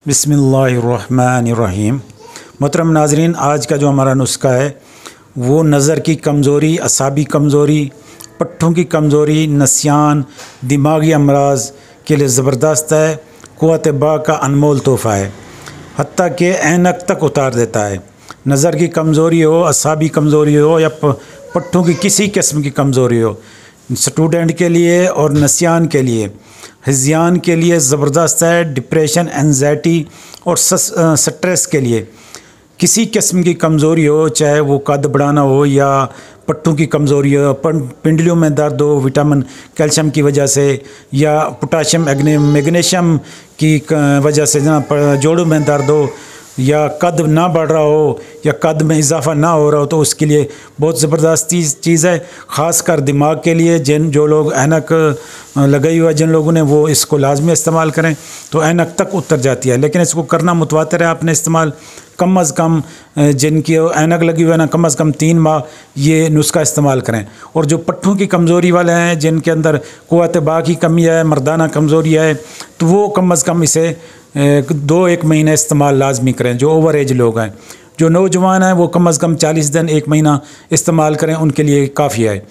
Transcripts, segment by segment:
बिस्मिल्लाहिर्रहमानिर्रहीम। मोहतरम नाज़रीन, आज का जो हमारा नुस्खा है वो नज़र की कमज़ोरी, असाबी कमज़ोरी, पट्ठों की कमज़ोरी, नसियान, दिमागी अमराज के लिए ज़बरदस्त है। क़ुव्वत बा का अनमोल तोहफ़ा है, हत्ता कि ऐनक तक उतार देता है। नज़र की कमज़ोरी हो, असाबी कमज़ोरी हो या पट्ठों की किसी किस्म की कमज़ोरी हो, स्टूडेंट के लिए और नसियान के लिए, हिज़्यान के लिए ज़बरदस्त है। डिप्रेशन, एंजाइटी और स्ट्रेस के लिए, किसी किस्म की कमज़ोरी हो, चाहे वो कद बढ़ाना हो या पट्टों की कमज़ोरी हो, पिंडलियों में दर्द हो विटामिन कैल्शियम की वजह से या पोटाशियम मैग्नीशियम की वजह से जोड़ों में दर्द हो या कद ना बढ़ रहा हो या कद में इजाफा ना हो रहा हो, तो उसके लिए बहुत ज़बरदस्त चीज़ है। ख़ासकर दिमाग के लिए, जो लोग ऐनक लगाई हुआ है जिन लोगों ने, वो इसको लाजमी इस्तेमाल करें तो ऐनक तक उतर जाती है। लेकिन इसको करना मुतवातिर है आपने इस्तेमाल। कम अज़ कम जिनकी ऐनक लगी हुई है ना, कम अज़ कम 3 माह ये नुस्खा इस्तेमाल करें। और जो पट्ठों की कमज़ोरी वाले हैं, जिनके अंदर क़ुव्वत बा की कमी है, मर्दाना कमज़ोरी है, तो वो कम अज़ कम इसे 2-1 महीने इस्तेमाल लाजमी करें। जो ओवर एज लोग हैं, जो नौजवान हैं, वो कम अज़ कम 40 दिन 1 महीना इस्तेमाल करें, उनके लिए काफ़ी है।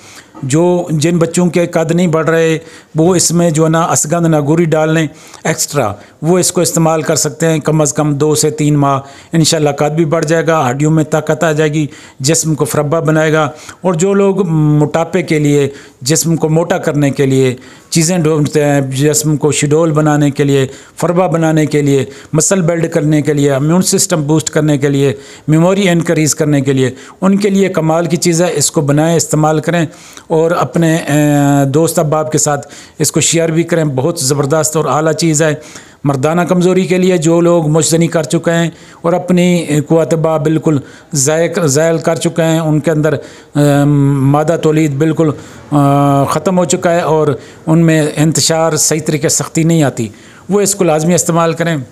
जिन बच्चों के कद नहीं बढ़ रहे, वो इसमें जो ना असगंध नागूरी डाल लें एक्स्ट्रा, वो इसको इस्तेमाल कर सकते हैं। कम अज़ कम 2 से 3 माह इंशाल्लाह कद भी बढ़ जाएगा, हड्डियों में ताकत आ जाएगी, जिस्म को फरबा बनाएगा। और जो लोग मोटापे के लिए, जिस्म को मोटा करने के लिए चीज़ें ढूंढते हैं, जिस्म को शिडोल बनाने के लिए, फरबा बनाने के लिए, मसल बिल्ड करने के लिए, इम्यून सिस्टम बूस्ट करने के लिए, मेमोरी इनक्रीज करने के लिए, उनके लिए कमाल की चीज़ है। इसको बनाएं, इस्तेमाल करें और अपने दोस्त अहबाब के साथ इसको शेयर भी करें। बहुत ज़बरदस्त और आला चीज़ है। मर्दाना कमज़ोरी के लिए, जो लोग मुजतनी कर चुके हैं और अपनी क़ुव्वत बा बिल्कुल ज़ायल कर चुके हैं, उनके अंदर मादा तौलीद बिल्कुल ख़त्म हो चुका है और उनमें इंतशार सही तरीके से सख्ती नहीं आती, वो इसको लाजमी इस्तेमाल करें।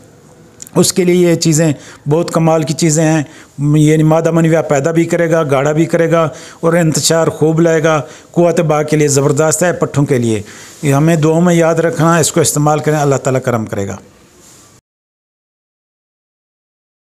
उसके लिए ये चीज़ें बहुत कमाल की चीज़ें हैं। ये मादा मनविया पैदा भी करेगा, गाढ़ा भी करेगा और इंतशार खूब लाएगा। क़ुव्वत बा के लिए ज़बरदस्त है, पट्ठों के लिए। हमें दुआओं में याद रखना, इसको इस्तेमाल करें, अल्लाह ताला करम करेगा।